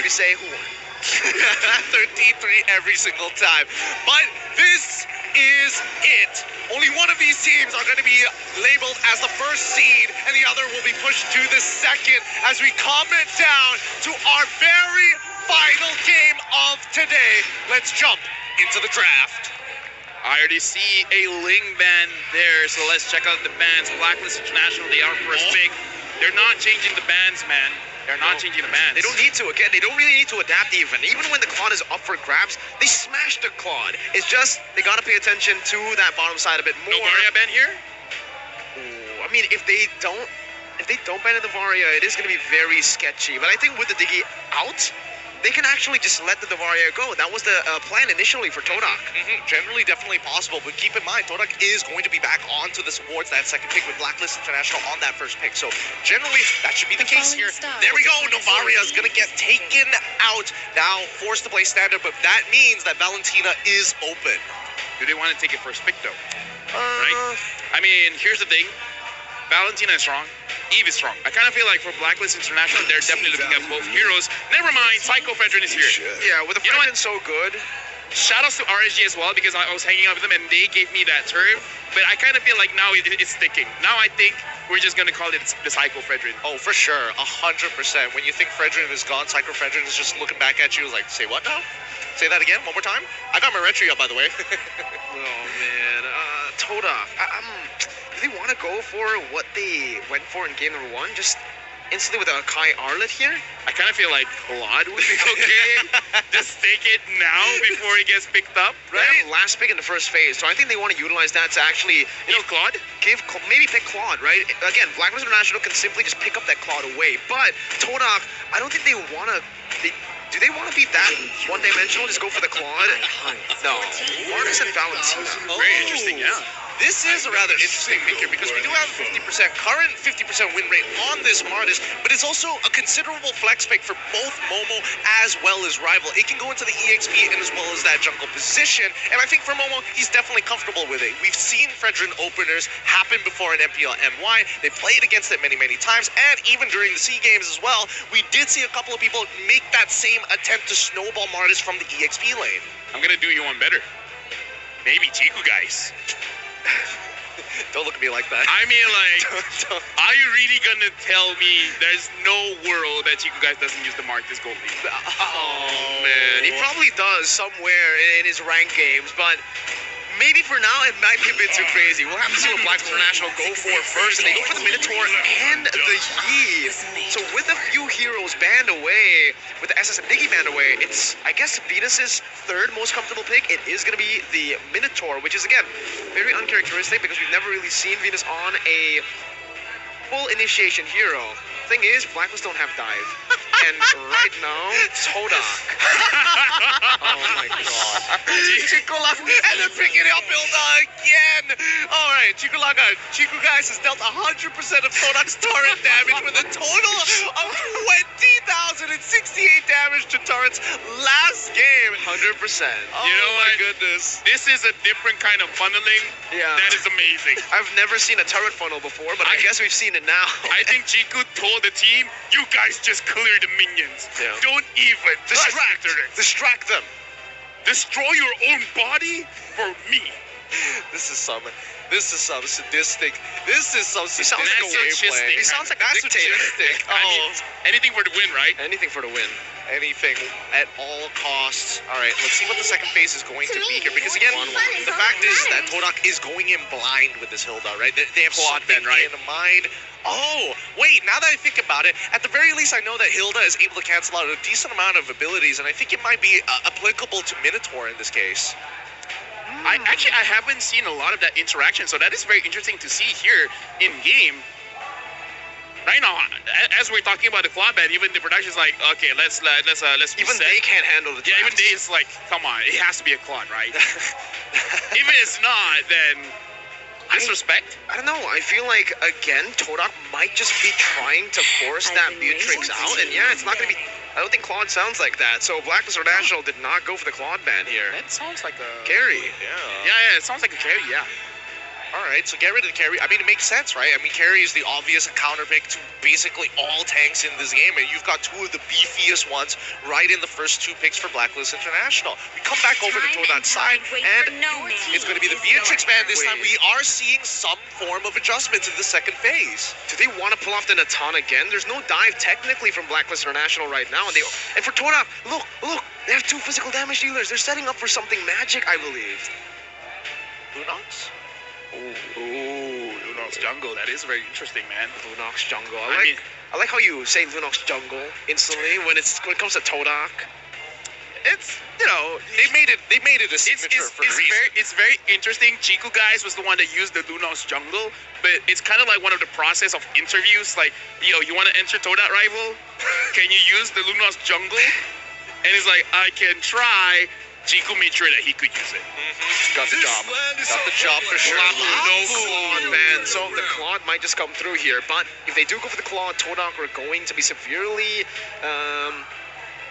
you say who won? 13-3 every single time. But this is it. Only one of these teams are going to be labeled as the first seed, and the other will be pushed to the second as we comment down to our very final game of today. Let's jump into the draft. I already see a Ling band there, so let's check out the bands. Blacklist International, they are first pick. They're not changing the bands, man. They're not changing the bands. They don't need to. Again, they don't really need to adapt even. Even when the Claude is up for grabs, they smash the Claude. It's just they got to pay attention to that bottom side a bit more. No Varia ban here? Ooh, I mean, if they don't ban the Varia, it is going to be very sketchy. But I think with the Diggy out, they can actually just let the Varia go. That was the plan initially for TODAK. Generally, definitely possible, but keep in mind, TODAK is going to be back onto the towards that second pick with Blacklist International on that first pick. So generally, that should be the case here. There we go. Novaria is going to get taken out. Now forced to play standard, but that means that Valentina is open. Do they want to take it first pick, though? Right? I mean, here's the thing. Valentina is strong. Eve is strong. I kind of feel like for Blacklist International, they're definitely looking at both heroes. Never mind, Psycho Fedrin is here. Yeah, with the Fedrin so good. Shoutouts to RSG as well, because I was hanging out with them and they gave me that term. But I kind of feel like now it's sticking. Now I think we're just going to call it the Psycho Fedrin. Oh, for sure. 100%. When you think Fedrin is gone, Psycho Fedrin is just looking back at you like, say what now? Say that again, one more time? I got my retry up, by the way. Oh, man. TODAK. Do they want to go for what they went for in game number 1? Just instantly with a Kai Arlet here? I kind of feel like Claude would be okay. Just take it now before he gets picked up, right? They have last pick in the first phase, so I think they want to utilize that to actually, Claude? Maybe pick Claude, right? Again, Blacklist International can simply just pick up that Claude away, but TODAK, I don't think they want to. Do they want to be that one-dimensional? Just go for the Claude? No. Marcus and Valentina. Very interesting, yeah. This is a rather interesting pick here because we do have a current 50% win rate on this Martis, but it's also a considerable flex pick for both Momo as well as Rival. It can go into the EXP and as well as that jungle position, and I think for Momo, he's definitely comfortable with it. We've seen Fredrin openers happen before in MPL MY. They played against it many, many times, and even during the SEA games as well, we did see a couple of people make that same attempt to snowball Martis from the EXP lane. I'm going to do you one better. Maybe Chiku guys. Don't look at me like that. I mean, like, are you really gonna tell me there's no world that Chiku guys doesn't use the Marcus Gold League? Oh, man. He probably does somewhere in his rank games, but maybe for now it might be a bit too crazy. We'll have to see what Blacklist International go for first, and they go for the Minotaur and the Yi. So with a few heroes banned away, with the SS and Diggy banned away, it's, I guess, Venus's third most comfortable pick. It is going to be the Minotaur, which is, again, very uncharacteristic because we've never really seen Venus on a full initiation hero. Thing is, Blacklist don't have dive. And right now, TODAK. Oh my god. Chikulaka, and they're picking up Hilda again. Alright, Chiku guys has dealt 100% of TODAK's turret damage with a total of 20,068 damage to turrets last game. 100%. Oh you know my what? goodness. This is a different kind of funneling. Yeah. That is amazing. I've never seen a turret funnel before, but I guess we've seen it now. I think Chiku told the team, you guys just clear the minions. Yeah. Don't even Distract them. Destroy your own body for me. This is some sadistic. This is some He sounds like a way play. He sounds like a dictator. I mean, anything for the win, right? Anything for the win. Anything at all costs. All right, let's see what the second phase is going to be here. Because again, the fact is that TODAK is going in blind with this Hilda, right? They have Claude something Ben, right? in mind. Oh, wait, now that I think about it, at the very least, I know that Hilda is able to cancel out a decent amount of abilities, and I think it might be applicable to Minotaur in this case. I haven't seen a lot of that interaction, so that is very interesting to see here in game. Right now, as we're talking about the Claude ban, even the production's like, okay, let's Even they can't handle the yeah, draft. even they is like, come on, it has to be a Claude, right? If it's not, then disrespect. I don't know. I feel like, again, TODAK might just be trying to force that Beatrix out. And yeah, it's not going to be... I don't think Claude sounds like that. So Blacklist International did not go for the Claude ban here. That sounds like a... Carry. Yeah, it sounds like a carry, yeah. All right, so get rid of the carry. I mean, it makes sense, right? I mean, carry is the obvious counter pick to basically all tanks in this game, and you've got two of the beefiest ones right in the first two picks for Blacklist International. We come back over to TODAK side, and it's going to be the Beatrix band this time. We are seeing some form of adjustments in the second phase. Do they want to pull off the Natan again? There's no dive technically from Blacklist International right now, and for TODAK, look, they have two physical damage dealers. They're setting up for something magic, I believe. Lunox? Ooh, Lunox jungle. That is very interesting, man. Lunox jungle. I like how you say Lunox jungle instantly when it comes to TODAK. It's, you know, they made it a signature for a reason. It's very interesting. Chiku guys was the one that used the Lunox jungle, but it's kind of like one of the process of interviews. Like, yo, you want to enter TODAK rival? Can you use the Lunox jungle? And he's like, I can try. Chiku made sure that he could use it. Got the job. Got the job for sure. No Claude, man. So the Claude might just come through here. But if they do go for the Claude, TODAK are going to be severely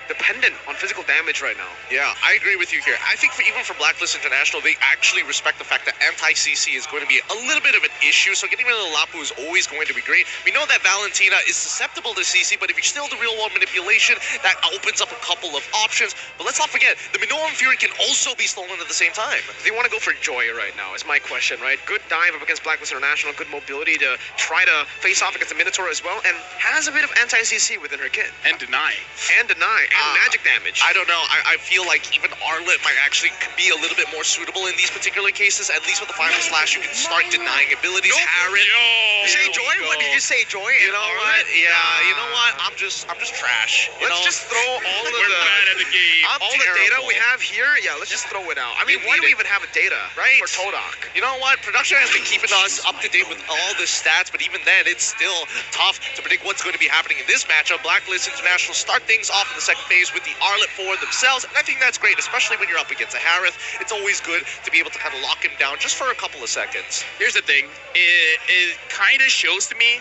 dependent on physical damage right now. Yeah, I agree with you here. I think even for Blacklist International, they actually respect the fact that anti-CC is going to be a little bit of an issue, so getting rid of the Lapu is always going to be great. We know that Valentina is susceptible to CC, but if you're still the real-world manipulation, that opens up a couple of options. But let's not forget, the Minoan Fury can also be stolen at the same time. They want to go for Joy right now, is my question, right? Good dive up against Blacklist International, good mobility to try to face off against the Minotaur as well, and has a bit of anti-CC within her kit. And deny. And magic damage. I don't know. I feel like even Arlet might actually be a little bit more suitable in these particular cases. At least with the Final Slash, you can start denying abilities. Harrod. You say Joy? What did you say, Joy? You know what? Yeah, you know what? I'm just trash. Let's just throw all of We're bad at the game. all the data we have here. Yeah, let's just throw it out. I mean, why do we even have a data right for TODAK? You know what? Production has been keeping us up to date with all the stats, but even then, it's still tough to predict what's going to be happening in this matchup. Blacklist International start things off in the second phase with the Arlet for themselves, and I think that's great, especially when you're up against a Harith. It's always good to be able to kind of lock him down just for a couple of seconds. Here's the thing. It kind of shows to me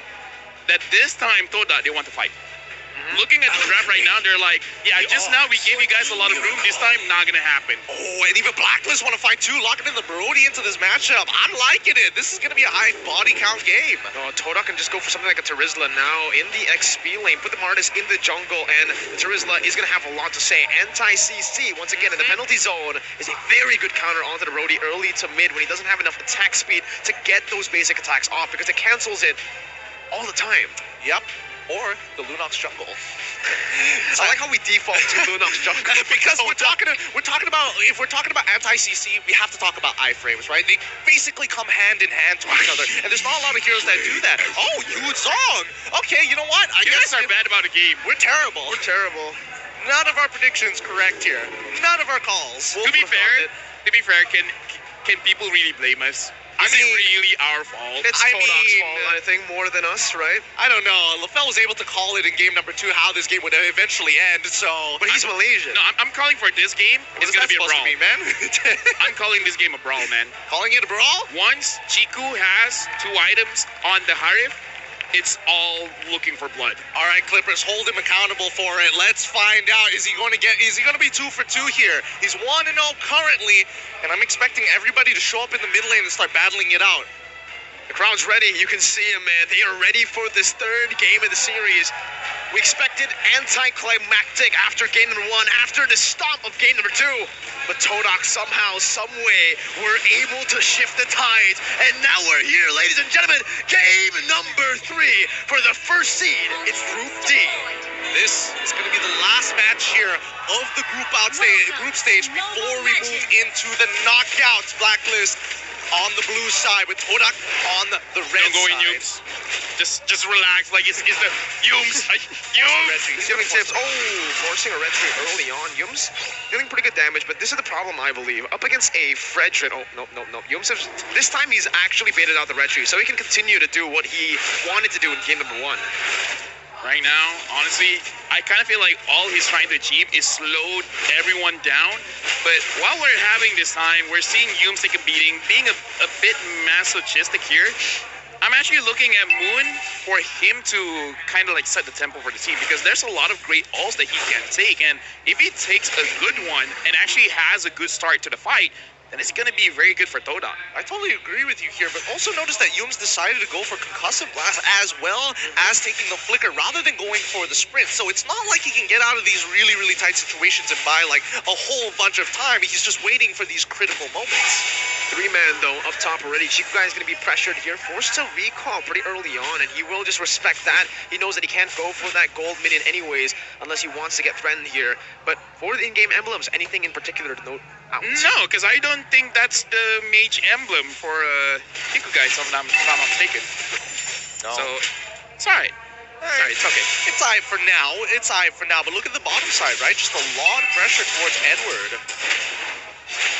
that this time TODAK, they want to fight. Looking at the draft right now, they're like, yeah, just now we gave you guys a lot of room. This time, not going to happen. Oh, and even Blacklist want to fight too, locking in the Brody into this matchup. I'm liking it. This is going to be a high body count game. TODAK can just go for something like a Terizla now in the XP lane. Put the Martis in the jungle, and the Terizla is going to have a lot to say. Anti-CC, once again, in the penalty zone, is a very good counter onto the Brody early to mid when he doesn't have enough attack speed to get those basic attacks off because it cancels it all the time. Yep. Or the Lunox jungle. I like how we default to Lunox jungle because we're talking about if we're talking about anti-CC, we have to talk about iframes, right? They basically come hand in hand to each other, and there's not a lot of heroes that do that. Oh, Yu Zong. Okay, you know what? You guys are bad about the game. We're terrible. We're terrible. None of our predictions correct here. None of our calls. To be fair, can people really blame us? Is it really our fault? It's TODAK's fault, I think, more than us, right? I don't know. LaFell was able to call it in game number 2 how this game would eventually end, so... But he's Malaysian. No, I'm calling for this game. It's going to be a brawl. Mean, man? I'm calling this game a brawl, man. Calling it a brawl? Once Chiku has 2 items on the Harith, it's all looking for blood. All right, Clippers, hold him accountable for it. Let's find out. Is he going to be 2 for 2 here? He's 1-0 currently, and I'm expecting everybody to show up in the mid lane and start battling it out. The crowd's ready. You can see them, man. They are ready for this 3rd game of the series. We expected anticlimactic after game number 1, after the stop of game number 2. But TODAK somehow, someway, were able to shift the tides. And now we're here, ladies and gentlemen. Game number 3 for the first seed in Group D. This is going to be the last match here of the group stage before we move into the knockouts. Blacklist on the blue side with TODAK on the red Don't go in, side. Yums. Just relax. Like it's the Yums. Yums. He's giving tips. Oh, forcing a red tree early on. Yums dealing pretty good damage, but this is the problem, I believe. Up against a Fredrin. Oh, no. Yums has, this time he's actually baited out the red tree, so he can continue to do what he wanted to do in game number 1. Right now, honestly, I kind of feel like all he's trying to achieve is slow everyone down. But while we're having this time, we're seeing Yums take a beating, being a bit masochistic here. I'm actually looking at Moon for him to kind of like set the tempo for the team because there's a lot of great ults that he can take. And if he takes a good one and actually has a good start to the fight, then it's going to be very good for TODAK. I totally agree with you here, but also notice that Yums decided to go for Concussive Blast as well as taking the Flicker rather than going for the Sprint. So it's not like he can get out of these really, really tight situations and buy like a whole bunch of time. He's just waiting for these critical moments. 3-man though up top already. Chiku is going to be pressured here, forced to recall pretty early on, and he will just respect that. He knows that he can't go for that gold minion anyways unless he wants to get threatened here. But for the in-game emblems, anything in particular to note out? No, because I don't think that's the mage emblem for Chiku guys, if I'm not mistaken. No. So it's alright. Sorry, it's okay. It's alright for now. It's alright for now. But look at the bottom side, right? Just a lot of pressure towards Edward.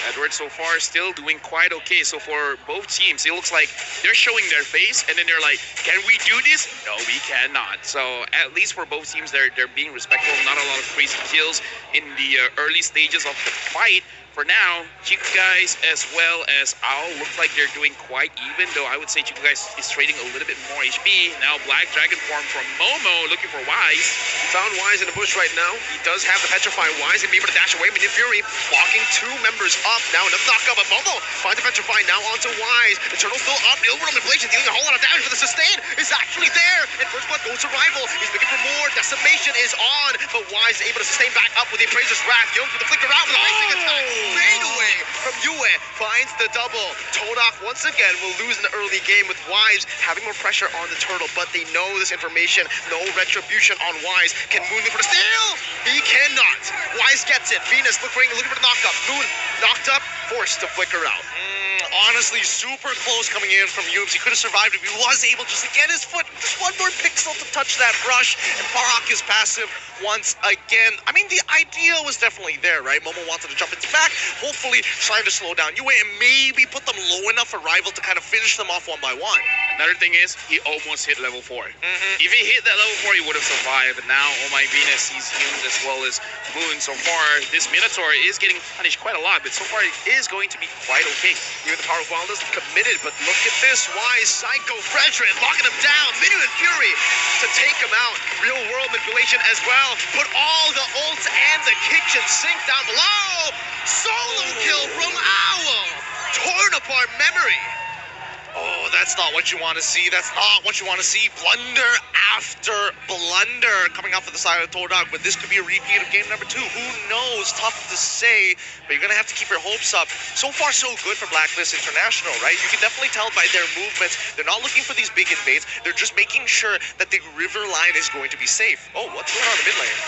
Edward so far still doing quite okay. So for both teams, it looks like they're showing their face and then they're like, can we do this? No, we cannot. So at least for both teams, they're being respectful. Not a lot of crazy kills in the early stages of the fight. For now, Chiku guys as well as Owl look like they're doing quite even, though I would say Chiku guys is trading a little bit more HP. Now Black Dragon form from Momo looking for Wise. He found Wise in the bush right now. He does have the Petrify Wise and be able to dash away. Minion Fury blocking 2 members up. Now another knockup, but Momo finds the Petrify now onto Wise. Eternal still up. The overall manipulation dealing a whole lot of damage, but the sustain is actually there. And first blood goes to Rival. He's looking for more. Decimation is on, but Wise is able to sustain back up with the Appraiser's Wrath. Young with the flicker out with a racing attack. Fade away from Yue. Finds the double. TODAK once again will lose in the early game with Wise having more pressure on the turtle, but they know this information. No retribution on Wise. Can Moon look for the steal? He cannot. Wise gets it. Venus looking for the knockup. Moon knocked up, forced to flicker out. Honestly, super close coming in from Yums. He could have survived if he was able just to get his foot, just one more pixel to touch that brush, and Farak is passive once again. I mean, the idea was definitely there, right? Momo wanted to jump into back, hopefully trying to slow down Yue and maybe put them low enough for Rival to kind of finish them off one by one. Another thing is, he almost hit level 4. If he hit that level 4, he would have survived. But now, oh my Venus, he's Yums as well as Moon. So far, this Minotaur is getting punished quite a lot, but so far it is going to be quite okay. Even the Power of Wildness committed, but look at this. Wise, Psycho, Frederick locking him down. Minion and Fury to take him out. Real world manipulation as well. Put all the ults and the kitchen sink down below. Solo kill from Owl. Torn apart memory. Oh, that's not what you want to see. That's not what you want to see. Blunder after blunder coming off of the side of TODAK, but this could be a repeat of game number 2. Who knows? Tough to say, but you're going to have to keep your hopes up. So far, so good for Blacklist International, right? You can definitely tell by their movements. They're not looking for these big invades. They're just making sure that the river line is going to be safe. Oh, what's going on in the mid lane?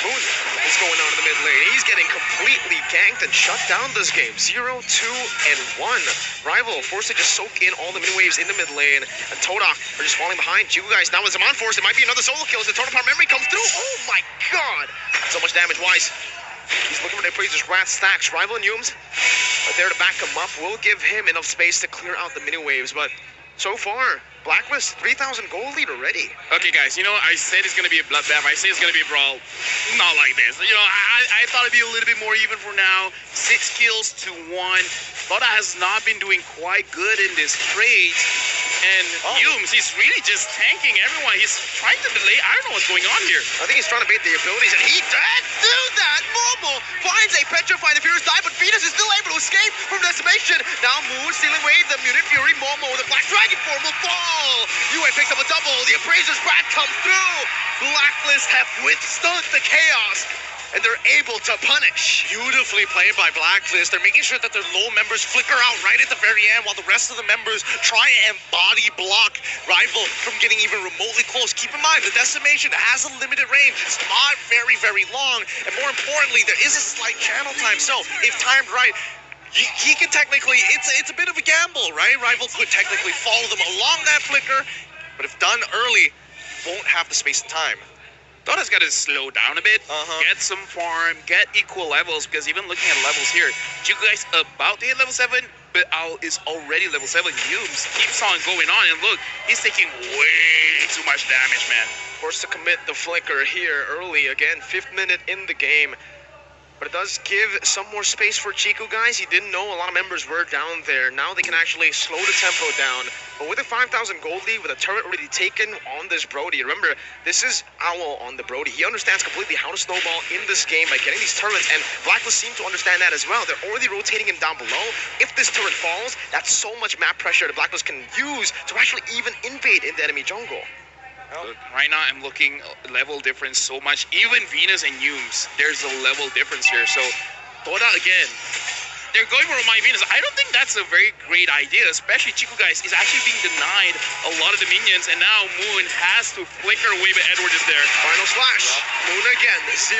Moon is going on in the mid lane. He's getting completely ganked and shut down this game. 0, 2, and 1. Rival forced to just soak in all the mid waves in the mid lane, and TODAK are just falling behind. Chiku guys now with Zaman Force. It might be another solo kill as the Total Power Memory comes through. Oh my god! So much damage. Wise. He's looking for the Appraiser's Wrath stacks. Rival and Yums are there to back him up. Will give him enough space to clear out the mini waves, but so far, Blacklist 3,000 gold lead already. Okay, guys, you know, I said it's going to be a bloodbath. I say it's going to be a brawl. Not like this. You know, I thought it'd be a little bit more even for now. 6 kills to 1. TODAK has not been doing quite good in this trade. And Yums, he's really just tanking everyone. He's trying to delay. I don't know what's going on here. I think he's trying to bait the abilities, and he did do that. Momo finds a Petrify. The Furious die, but Venus is still able to escape from decimation. Now Moon stealing away the Mutant Fury. Momo, the Black Dragon form will fall. Yue picks up a double. The Appraiser's Wrath comes through. Blacklist have withstood the chaos, and they're able to punish. Beautifully played by Blacklist. They're making sure that their low members flicker out right at the very end while the rest of the members try and body block Rival from getting even remotely close. Keep in mind, the decimation has a limited range. It's not very, very long. And more importantly, there is a slight channel time. So if timed right, he can technically, it's a bit of a gamble, right? Rival could technically follow them along that flicker, but if done early, won't have the space and time. TODAK's got to slow down a bit, get some farm, get equal levels, because even looking at levels here, Chiku guys about to hit level 7, but Owl is already level 7. Yums keeps on going on, and look, he's taking way too much damage, man. Forced to commit the flicker here early. Again, 5th minute in the game. but it does give some more space for Chico, guys. He didn't know a lot of members were down there. Now they can actually slow the tempo down. But with a 5,000 gold lead, with a turret already taken on this Brody, remember, this is Owl on the Brody. He understands completely how to snowball in this game by getting these turrets, and Blacklist seem to understand that as well. They're already rotating him down below. If this turret falls, that's so much map pressure that Blacklist can use to actually even invade in the enemy jungle. Look, right now I'm looking level difference so much. Even Venus and Humes, there's a level difference here. So TODAK again, they're going for my Venus. I don't think that's a very great idea, especially Chico, guys, is actually being denied a lot of the minions, and now Moon has to flicker away, but Edward is there. Final slash. Moon again. 0,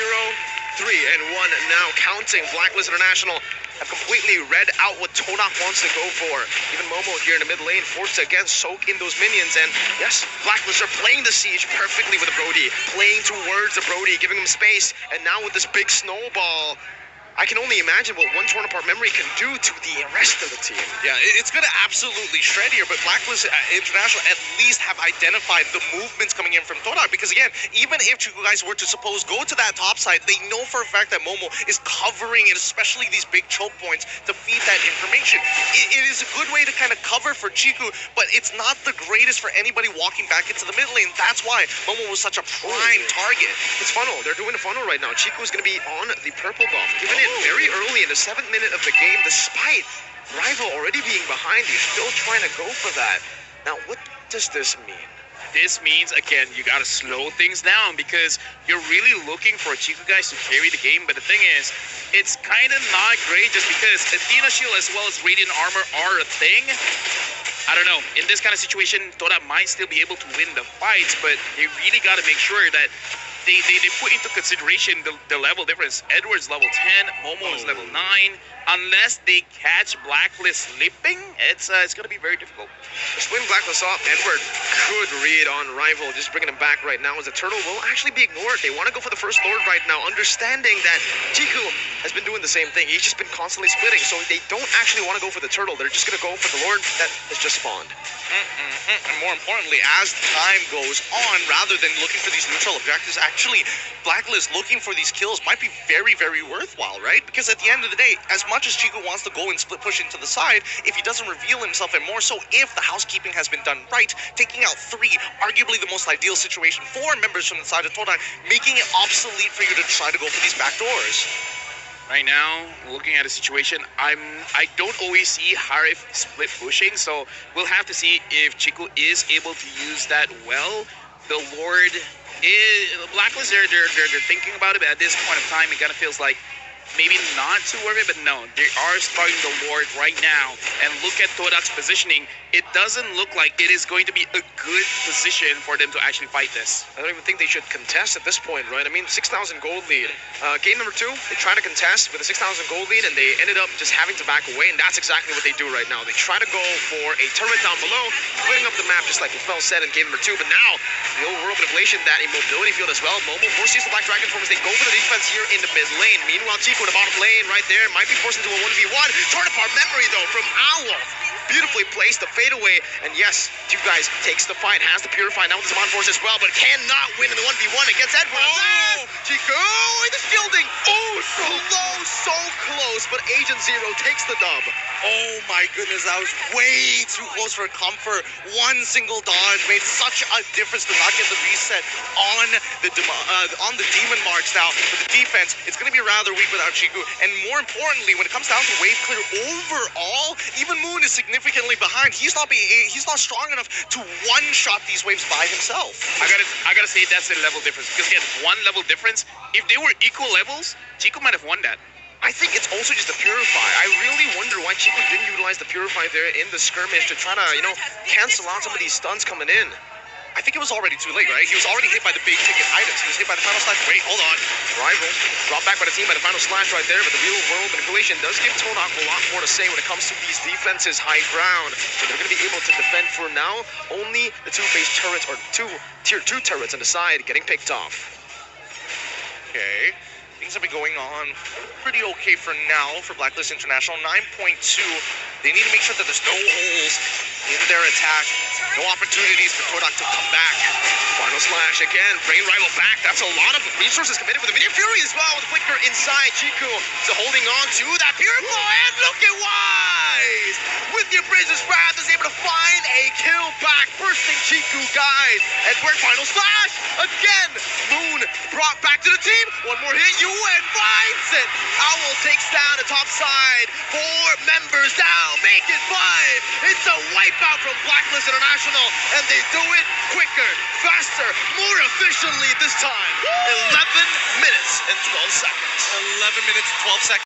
3, and 1 now counting. Blacklist International have completely read out what TODAK wants to go for. Even Momo here in the mid lane, forced to again soak in those minions. And yes, Blacklist are playing the siege perfectly with the Brody, playing towards the Brody, giving him space. And now with this big snowball, I can only imagine what one torn apart memory can do to the rest of the team. Yeah, it's going to absolutely shred here, but Blacklist International at least have identified the movements coming in from TODAK, because again, even if you guys were to suppose go to that top side, they know for a fact that Momo is covering it, especially these big choke points, to feed that information. It is a good way to kind of cover for Chiku, but it's not the greatest for anybody walking back into the mid lane. That's why Momo was such a prime target. It's funnel. They're doing a funnel right now. Chiku is going to be on the purple buff, given it very early in the 7th minute of the game, despite Rival already being behind. He's still trying to go for that. Now, what does this mean? This means, again, you gotta slow things down, because you're really looking for Chico, guys, to carry the game. But the thing is, it's kind of not great, just because Athena Shield as well as Radiant Armor are a thing. I don't know. In this kind of situation, TODAK might still be able to win the fights, but they really gotta make sure that they put into consideration the level difference. Edward's level 10, Momo is level 9. Unless they catch Blacklist slipping, it's going to be very difficult. Splitting Blacklist off, Edward could read on Rival, just bringing him back right now, as the turtle will actually be ignored. They want to go for the first Lord right now, understanding that Chiku has been doing the same thing. He's just been constantly splitting, so they don't actually want to go for the turtle. They're just going to go for the Lord that has just spawned. And more importantly, as time goes on, rather than looking for these neutral objectives, actually, Blacklist looking for these kills might be very, very worthwhile, right? Because at the end of the day, as much as Chico wants to go and split push into the side, if he doesn't reveal himself, and more so if the housekeeping has been done right, taking out 3, arguably the most ideal situation for members from the side of TODAK, making it obsolete for you to try to go for these back doors. Right now, looking at the situation, I don't always see Harif split pushing, so we'll have to see if Chico is able to use that well. The Lord is Blacklist. They're thinking about it, but at this point of time, it kind of feels like maybe not too worth it, but no, they are starting the Lord right now. And look at TODAK's positioning. It doesn't look like it is going to be a good position for them to actually fight this. I don't even think they should contest at this point, right? I mean, 6,000 gold lead. Game number 2, they tried to contest with a 6,000 gold lead, and they ended up just having to back away, and that's exactly what they do right now. They try to go for a turret down below, splitting up the map, just like Fell said in game number 2, but now the overworld manipulation, that immobility field as well. Momo forces the Black Dragon form as they go for the defense here in the mid lane. Meanwhile, Chico in the bottom lane right there might be forced into a 1v1. Torn apart memory, though, from Owl. Beautifully placed, the fadeaway, and yes, two guys takes the fight, has the Purify now with his Mon Force as well, but cannot win in the 1v1 against Edward. Oh, Chico, the shielding. Oh, so low, so close, but Agent Zero takes the dub. Oh my goodness, that was way too close for comfort. One single dodge made such a difference to not get the reset on the demon marks now. But the defense, it's going to be rather weak without Chiku. And more importantly, when it comes down to wave clear overall, even Moon is significantly behind. He's not strong enough to one-shot these waves by himself. I gotta say that's a level difference. Because again, 1 level difference. If they were equal levels, Chico might have won that. I think it's also just the Purify. I really wonder why Chico didn't utilize the Purify there in the skirmish to try to, cancel out some of these stuns coming in. I think it was already too late, right? He was already hit by the big ticket items. He was hit by the final slash. Wait, hold on. Rival brought back by the team by the final slash right there, but the real world manipulation does give TODAK a lot more to say when it comes to these defenses high ground. So they're going to be able to defend for now. Only the 2-phase turrets, or tier 2 turrets on the side getting picked off. Okay. Things have been going on pretty okay for now for Blacklist International. 9.2. They need to make sure that there's no holes in their attack. No opportunities for TODAK to come back. Final slash again. Bringing rival back. That's a lot of resources committed for the Meteor Fury as well. With the flicker inside. Chiku is holding on to that Puriflow. And look at Wise! With the Abrasion's Wrath is able to find a kill back. Bursting Chiku, guys. And we're final slash. Again. Moon brought back to the team. One more hit. UN finds it. Owl takes down the top side. 4 members down. Make it 5. It's a wipeout from Blacklist International. And they do it quicker, faster, more efficiently this time. 11 minutes and 12 seconds. 11 minutes and 12 seconds.